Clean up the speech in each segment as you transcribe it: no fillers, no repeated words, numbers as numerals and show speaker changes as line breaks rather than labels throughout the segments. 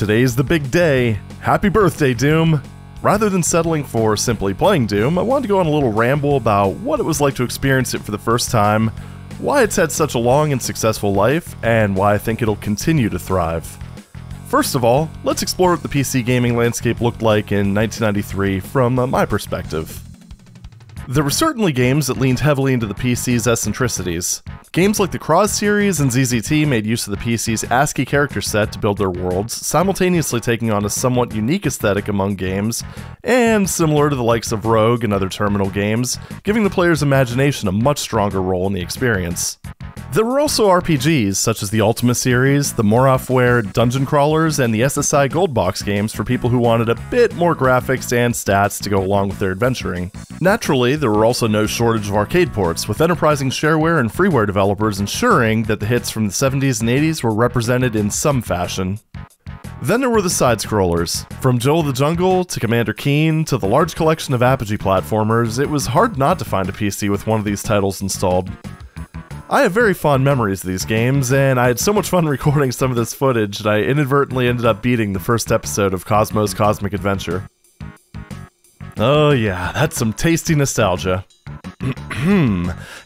Today's the big day. Happy birthday, Doom! Rather than settling for simply playing Doom, I wanted to go on a little ramble about what it was like to experience it for the first time, why it's had such a long and successful life, and why I think it'll continue to thrive. First of all, let's explore what the PC gaming landscape looked like in 1993 from my perspective. There were certainly games that leaned heavily into the PC's eccentricities. Games like the Craw series and ZZT made use of the PC's ASCII character set to build their worlds, simultaneously taking on a somewhat unique aesthetic among games, and similar to the likes of Rogue and other terminal games, giving the player's imagination a much stronger role in the experience. There were also RPGs, such as the Ultima series, the Morofware dungeon crawlers, and the SSI Gold Box games for people who wanted a bit more graphics and stats to go along with their adventuring. Naturally, there were also no shortage of arcade ports, with enterprising shareware and freeware developers ensuring that the hits from the 70s and 80s were represented in some fashion. Then there were the side-scrollers. From Jill of the Jungle to Commander Keen to the large collection of Apogee platformers, it was hard not to find a PC with one of these titles installed. I have very fond memories of these games, and I had so much fun recording some of this footage that I inadvertently ended up beating the first episode of Cosmo's Cosmic Adventure. Oh yeah, that's some tasty nostalgia.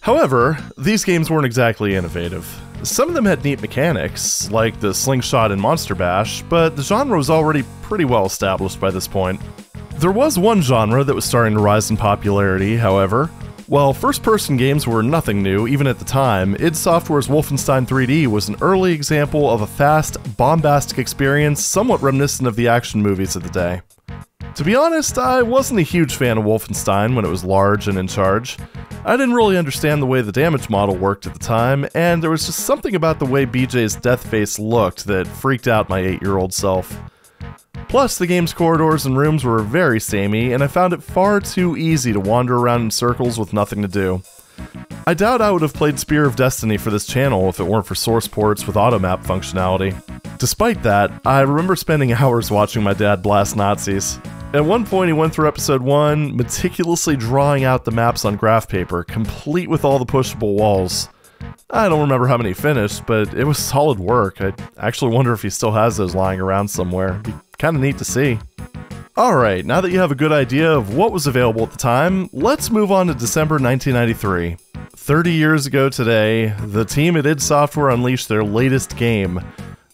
However, these games weren't exactly innovative. Some of them had neat mechanics, like the slingshot in Monster Bash, but the genre was already pretty well established by this point. There was one genre that was starting to rise in popularity, however. While first-person games were nothing new, even at the time, id Software's Wolfenstein 3D was an early example of a fast, bombastic experience somewhat reminiscent of the action movies of the day. To be honest, I wasn't a huge fan of Wolfenstein when it was large and in charge. I didn't really understand the way the damage model worked at the time, and there was just something about the way BJ's death face looked that freaked out my 8-year-old self. Plus, the game's corridors and rooms were very samey, and I found it far too easy to wander around in circles with nothing to do. I doubt I would have played Spear of Destiny for this channel if it weren't for source ports with automap functionality. Despite that, I remember spending hours watching my dad blast Nazis. At one point he went through episode 1, meticulously drawing out the maps on graph paper, complete with all the pushable walls. I don't remember how many he finished, but it was solid work. I actually wonder if he still has those lying around somewhere. It'd be kinda neat to see. Alright, now that you have a good idea of what was available at the time, let's move on to December 1993. 30 years ago today, the team at id Software unleashed their latest game.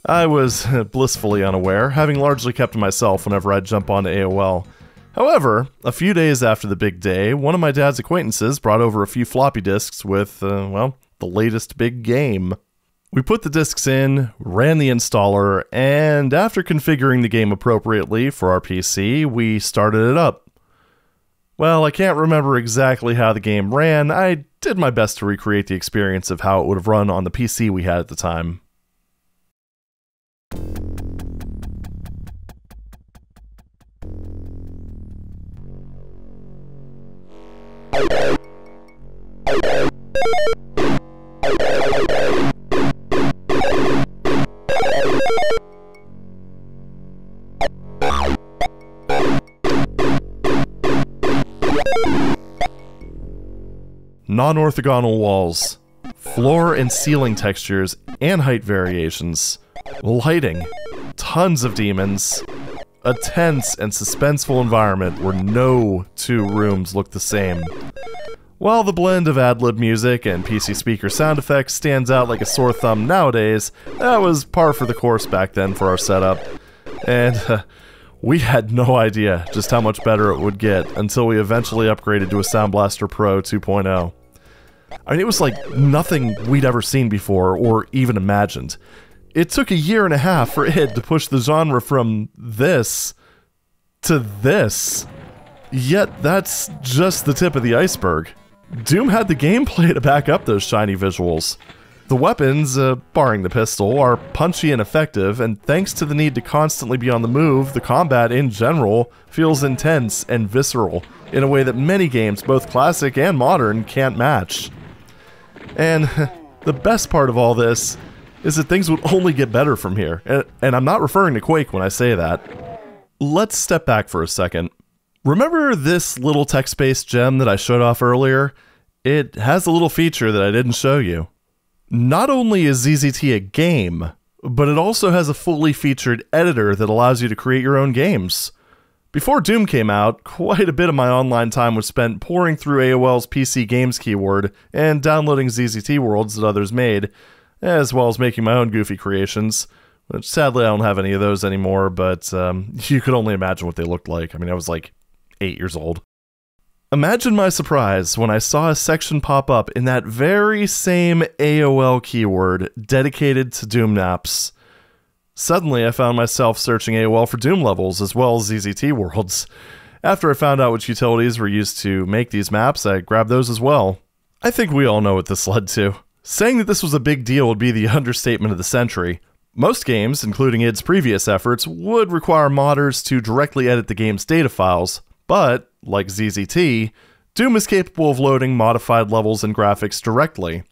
I was blissfully unaware, having largely kept to myself whenever I'd jump onto AOL. However, a few days after the big day, one of my dad's acquaintances brought over a few floppy disks with, well, the latest big game. We put the discs in, ran the installer, and after configuring the game appropriately for our PC, we started it up. Well, I can't remember exactly how the game ran. I did my best to recreate the experience of how it would have run on the PC we had at the time. Non-orthogonal walls, floor and ceiling textures and height variations, lighting, tons of demons, a tense and suspenseful environment where no two rooms look the same. While the blend of ad-lib music and PC speaker sound effects stands out like a sore thumb nowadays, that was par for the course back then for our setup. And we had no idea just how much better it would get until we eventually upgraded to a Sound Blaster Pro 2.0. I mean, it was like nothing we'd ever seen before or even imagined. It took a year and a half for id to push the genre from this to this. Yet that's just the tip of the iceberg. Doom had the gameplay to back up those shiny visuals. The weapons, barring the pistol, are punchy and effective, and thanks to the need to constantly be on the move, the combat in general feels intense and visceral in a way that many games, both classic and modern, can't match. And the best part of all this is that things would only get better from here, and I'm not referring to Quake when I say that. Let's step back for a second. Remember this little text-based gem that I showed off earlier? It has a little feature that I didn't show you. Not only is ZZT a game, but it also has a fully featured editor that allows you to create your own games. Before Doom came out, quite a bit of my online time was spent poring through AOL's PC Games keyword and downloading ZZT worlds that others made, as well as making my own goofy creations, which sadly I don't have any of those anymore, but you could only imagine what they looked like. I mean, I was like 8 years old. Imagine my surprise when I saw a section pop up in that very same AOL keyword dedicated to Doom maps. Suddenly, I found myself searching AOL for Doom levels as well as ZZT worlds. After I found out which utilities were used to make these maps, I grabbed those as well. I think we all know what this led to. Saying that this was a big deal would be the understatement of the century. Most games, including id's previous efforts, would require modders to directly edit the game's data files, but, like ZZT, Doom is capable of loading modified levels and graphics directly.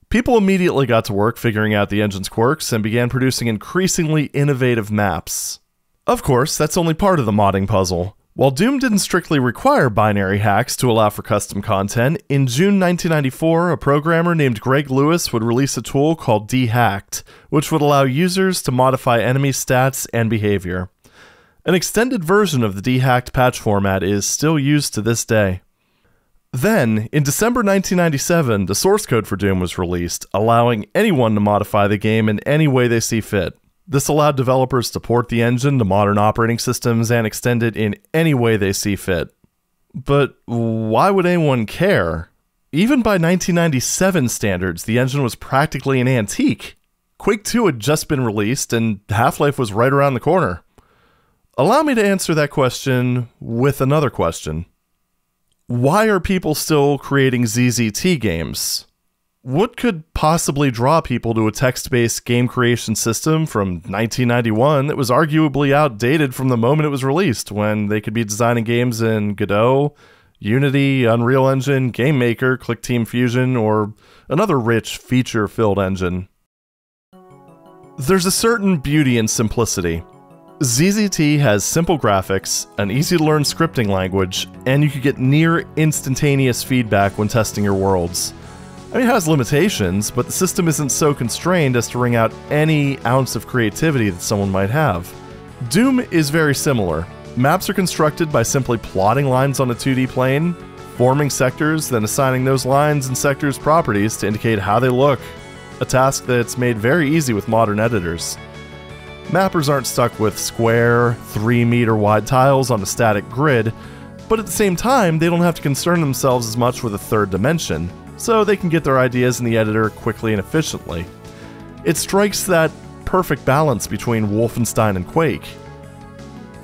People immediately got to work figuring out the engine's quirks and began producing increasingly innovative maps. Of course, that's only part of the modding puzzle. While Doom didn't strictly require binary hacks to allow for custom content, in June 1994, a programmer named Greg Lewis would release a tool called Dehacked, which would allow users to modify enemy stats and behavior. An extended version of the Dehacked patch format is still used to this day. Then, in December 1997, the source code for Doom was released, allowing anyone to modify the game in any way they see fit. This allowed developers to port the engine to modern operating systems and extend it in any way they see fit. But why would anyone care? Even by 1997 standards, the engine was practically an antique. Quake 2 had just been released, and Half-Life was right around the corner. Allow me to answer that question with another question. Why are people still creating ZZT games? What could possibly draw people to a text-based game creation system from 1991 that was arguably outdated from the moment it was released, when they could be designing games in Godot, Unity, Unreal Engine, GameMaker, ClickTeam Fusion, or another rich, feature-filled engine? There's a certain beauty in simplicity. ZZT has simple graphics, an easy-to-learn scripting language, and you can get near instantaneous feedback when testing your worlds. I mean, it has limitations, but the system isn't so constrained as to wring out any ounce of creativity that someone might have. Doom is very similar. Maps are constructed by simply plotting lines on a 2D plane, forming sectors, then assigning those lines and sectors properties to indicate how they look, a task that's made very easy with modern editors. Mappers aren't stuck with square, 3-meter wide tiles on a static grid, but at the same time, they don't have to concern themselves as much with a third dimension, so they can get their ideas in the editor quickly and efficiently. It strikes that perfect balance between Wolfenstein and Quake.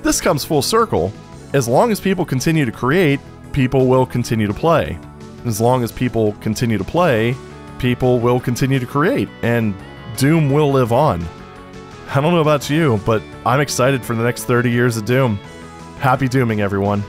This comes full circle. As long as people continue to create, people will continue to play. As long as people continue to play, people will continue to create, and Doom will live on. I don't know about you, but I'm excited for the next 30 years of Doom. Happy Dooming, everyone.